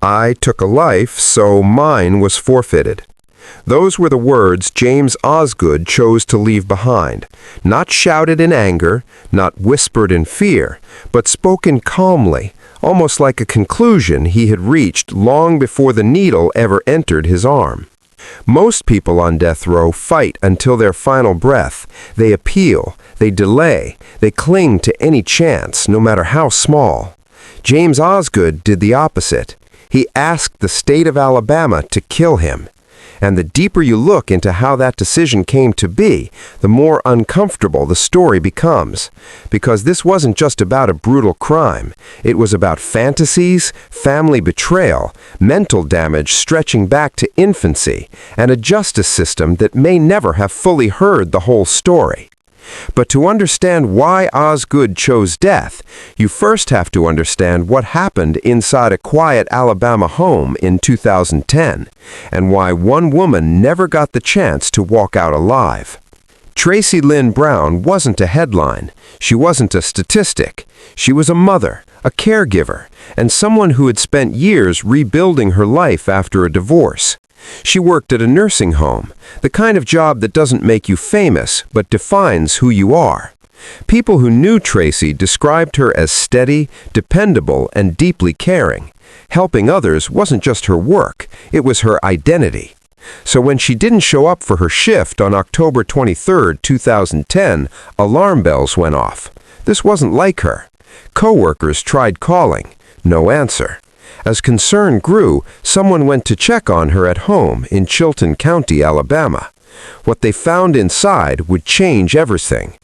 I took a life, so mine was forfeited. Those were the words James Osgood chose to leave behind, not shouted in anger, not whispered in fear, but spoken calmly, almost like a conclusion he had reached long before the needle ever entered his arm. Most people on death row fight until their final breath. They appeal, they delay, they cling to any chance, no matter how small. James Osgood did the opposite. He asked the state of Alabama to kill him. And the deeper you look into how that decision came to be, the more uncomfortable the story becomes. Because this wasn't just about a brutal crime. It was about fantasies, family betrayal, mental damage stretching back to infancy, and a justice system that may never have fully heard the whole story. But to understand why Osgood chose death, you first have to understand what happened inside a quiet Alabama home in 2010, and why one woman never got the chance to walk out alive. Tracy Lynn Brown wasn't a headline. She wasn't a statistic. She was a mother, a caregiver, and someone who had spent years rebuilding her life after a divorce. She worked at a nursing home, the kind of job that doesn't make you famous, but defines who you are. People who knew Tracy described her as steady, dependable, and deeply caring. Helping others wasn't just her work, it was her identity. So when she didn't show up for her shift on October 23, 2010, alarm bells went off. This wasn't like her. Coworkers tried calling. No answer. As concern grew, someone went to check on her at home in Chilton County, Alabama. What they found inside would change everything.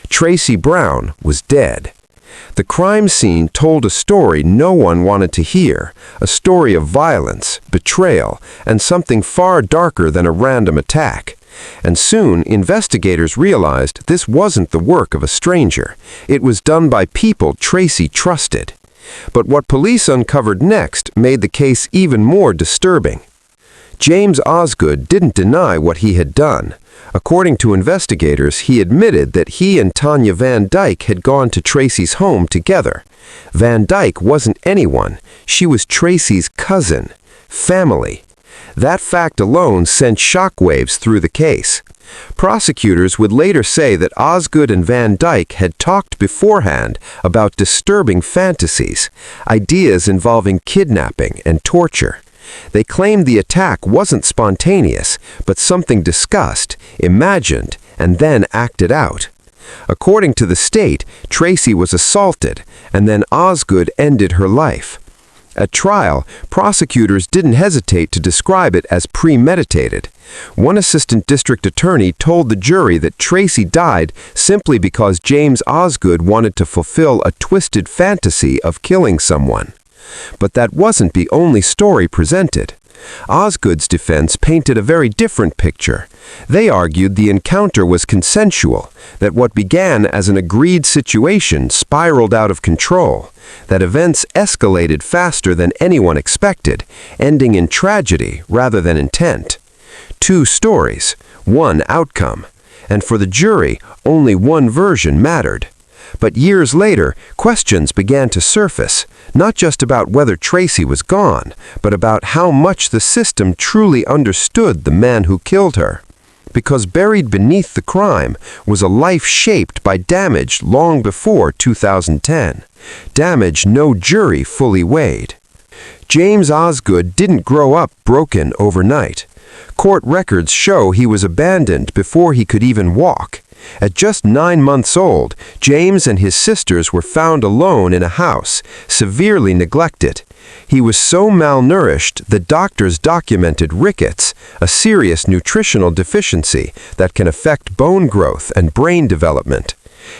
Tracy Brown was dead. The crime scene told a story no one wanted to hear, a story of violence, betrayal, and something far darker than a random attack. And soon, investigators realized this wasn't the work of a stranger. It was done by people Tracy trusted. But what police uncovered next made the case even more disturbing. James Osgood didn't deny what he had done. According to investigators, he admitted that he and Tanya Van Dyke had gone to Tracy's home together. Van Dyke wasn't anyone. She was Tracy's cousin. Family. That fact alone sent shockwaves through the case. Prosecutors would later say that Osgood and Van Dyke had talked beforehand about disturbing fantasies, ideas involving kidnapping and torture. They claimed the attack wasn't spontaneous, but something discussed, imagined, and then acted out. According to the state, Tracy was assaulted, and then Osgood ended her life. At trial, prosecutors didn't hesitate to describe it as premeditated. One assistant district attorney told the jury that Tracy died simply because James Osgood wanted to fulfill a twisted fantasy of killing someone. But that wasn't the only story presented. Osgood's defense painted a very different picture. They argued the encounter was consensual, that what began as an agreed situation spiraled out of control, that events escalated faster than anyone expected, ending in tragedy rather than intent. Two stories, one outcome, and for the jury, only one version mattered. But years later, questions began to surface, not just about whether Tracy was gone, but about how much the system truly understood the man who killed her. Because buried beneath the crime was a life shaped by damage long before 2010. Damage no jury fully weighed. James Osgood didn't grow up broken overnight. Court records show he was abandoned before he could even walk. At just 9 months old, James and his sisters were found alone in a house, severely neglected. He was so malnourished that doctors documented rickets, a serious nutritional deficiency that can affect bone growth and brain development.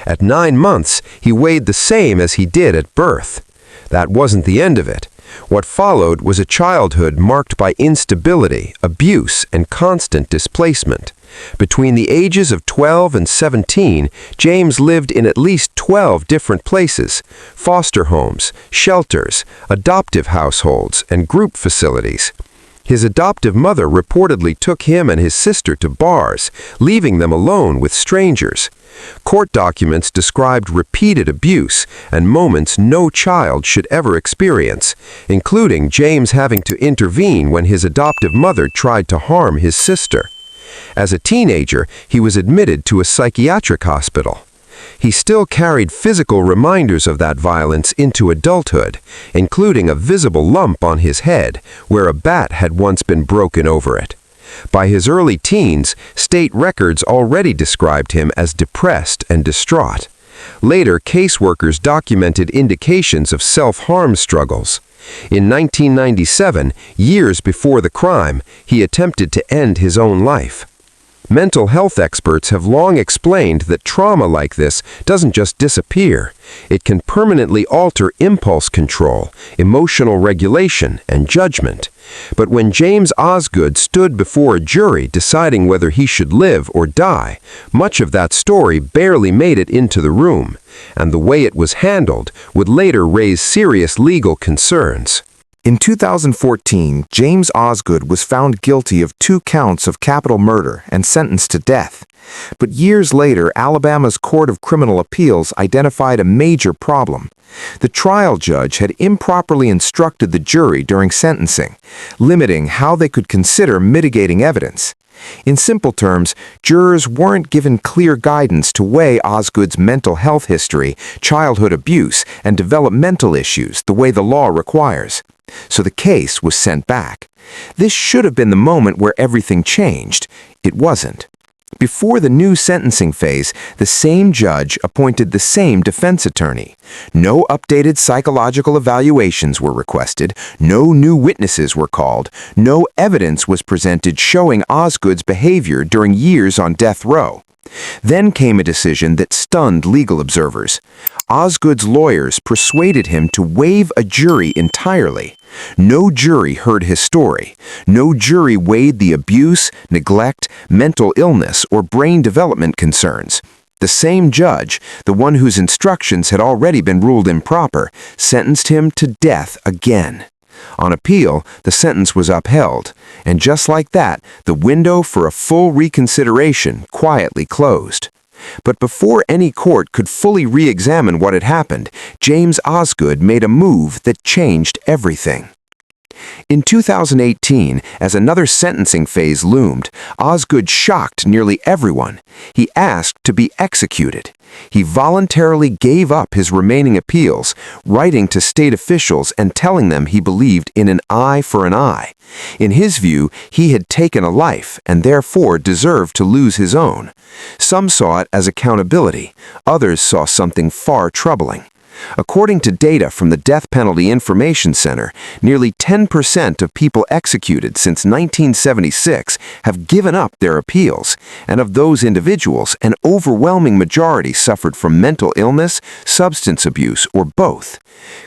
At 9 months, he weighed the same as he did at birth. That wasn't the end of it. What followed was a childhood marked by instability, abuse, and constant displacement. Between the ages of 12 and 17, James lived in at least 12 different places: foster homes, shelters, adoptive households, and group facilities. His adoptive mother reportedly took him and his sister to bars, leaving them alone with strangers. Court documents described repeated abuse and moments no child should ever experience, including James having to intervene when his adoptive mother tried to harm his sister. As a teenager, he was admitted to a psychiatric hospital. He still carried physical reminders of that violence into adulthood, including a visible lump on his head where a bat had once been broken over it. By his early teens, state records already described him as depressed and distraught. Later, caseworkers documented indications of self-harm struggles. In 1997, years before the crime, he attempted to end his own life. Mental health experts have long explained that trauma like this doesn't just disappear. It can permanently alter impulse control, emotional regulation, and judgment. But when James Osgood stood before a jury deciding whether he should live or die, much of that story barely made it into the room, and the way it was handled would later raise serious legal concerns. In 2014, James Osgood was found guilty of 2 counts of capital murder and sentenced to death. But years later, Alabama's Court of Criminal Appeals identified a major problem. The trial judge had improperly instructed the jury during sentencing, limiting how they could consider mitigating evidence. In simple terms, jurors weren't given clear guidance to weigh Osgood's mental health history, childhood abuse, and developmental issues the way the law requires. So the case was sent back. This should have been the moment where everything changed. It wasn't. Before the new sentencing phase, the same judge appointed the same defense attorney. No updated psychological evaluations were requested, no new witnesses were called, no evidence was presented showing Osgood's behavior during years on death row. Then came a decision that stunned legal observers. Osgood's lawyers persuaded him to waive a jury entirely. No jury heard his story. No jury weighed the abuse, neglect, mental illness, or brain development concerns. The same judge, the one whose instructions had already been ruled improper, sentenced him to death again. On appeal, the sentence was upheld, and just like that, the window for a full reconsideration quietly closed. But before any court could fully re-examine what had happened, James Osgood made a move that changed everything. In 2018, as another sentencing phase loomed, Osgood shocked nearly everyone. He asked to be executed. He voluntarily gave up his remaining appeals, writing to state officials and telling them he believed in an eye for an eye. In his view, he had taken a life and therefore deserved to lose his own. Some saw it as accountability. Others saw something far troubling. According to data from the Death Penalty Information Center, nearly 10% of people executed since 1976 have given up their appeals, and of those individuals, an overwhelming majority suffered from mental illness, substance abuse, or both.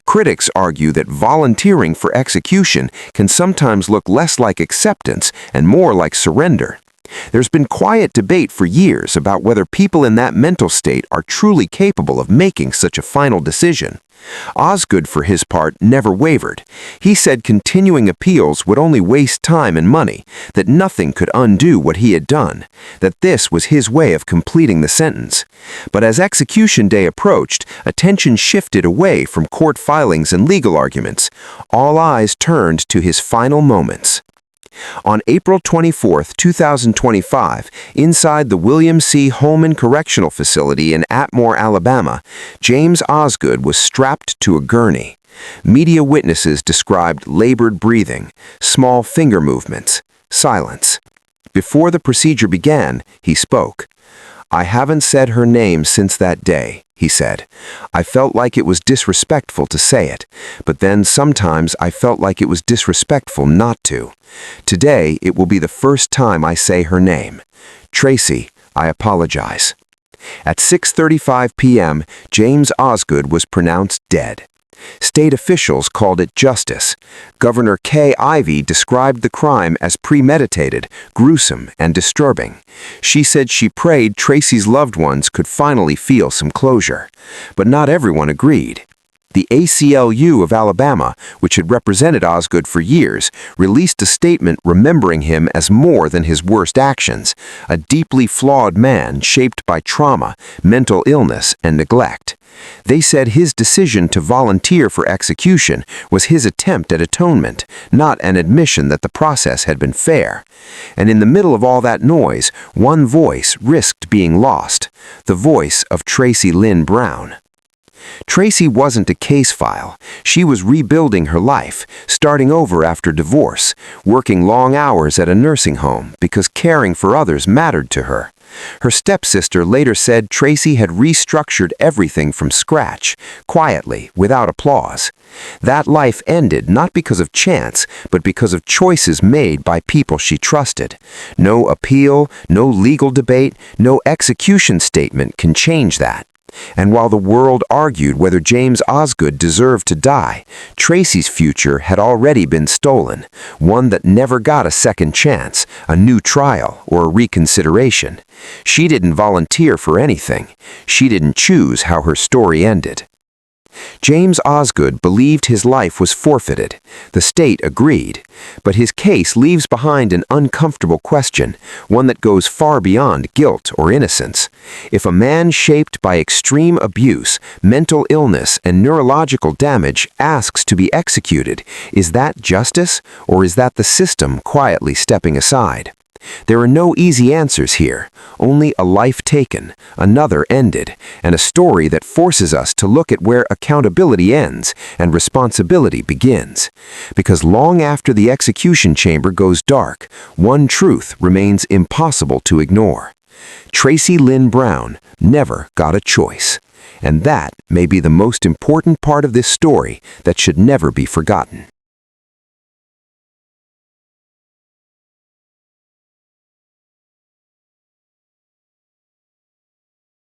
Critics argue that volunteering for execution can sometimes look less like acceptance and more like surrender. There's been quiet debate for years about whether people in that mental state are truly capable of making such a final decision. Osgood, for his part, never wavered. He said continuing appeals would only waste time and money, that nothing could undo what he had done, that this was his way of completing the sentence. But as execution day approached, attention shifted away from court filings and legal arguments. All eyes turned to his final moments. On April 24, 2025, inside the William C. Holman Correctional Facility in Atmore, Alabama, James Osgood was strapped to a gurney. Media witnesses described labored breathing, small finger movements, silence. Before the procedure began, he spoke. "I haven't said her name since that day," he said. "I felt like it was disrespectful to say it, but then sometimes I felt like it was disrespectful not to. Today, it will be the first time I say her name. Tracy, I apologize." At 6:35 p.m., James Osgood was pronounced dead. State officials called it justice. Governor Kay Ivey described the crime as premeditated, gruesome, and disturbing. She said she prayed Tracy's loved ones could finally feel some closure. But not everyone agreed. The ACLU of Alabama, which had represented Osgood for years, released a statement remembering him as more than his worst actions, a deeply flawed man shaped by trauma, mental illness, and neglect. They said his decision to volunteer for execution was his attempt at atonement, not an admission that the process had been fair. And in the middle of all that noise, one voice risked being lost, the voice of Tracy Lynn Brown. Tracy wasn't a case file. She was rebuilding her life, starting over after divorce, working long hours at a nursing home because caring for others mattered to her. Her stepsister later said Tracy had restructured everything from scratch, quietly, without applause. That life ended not because of chance, but because of choices made by people she trusted. No appeal, no legal debate, no execution statement can change that. And while the world argued whether James Osgood deserved to die, Tracy's future had already been stolen, one that never got a second chance, a new trial, or a reconsideration. She didn't volunteer for anything. She didn't choose how her story ended. James Osgood believed his life was forfeited. The state agreed. But his case leaves behind an uncomfortable question, one that goes far beyond guilt or innocence. If a man shaped by extreme abuse, mental illness, and neurological damage asks to be executed, is that justice, or is that the system quietly stepping aside? There are no easy answers here, only a life taken, another ended, and a story that forces us to look at where accountability ends and responsibility begins. Because long after the execution chamber goes dark, one truth remains impossible to ignore. Tracy Lynn Brown never got a choice. And that may be the most important part of this story that should never be forgotten.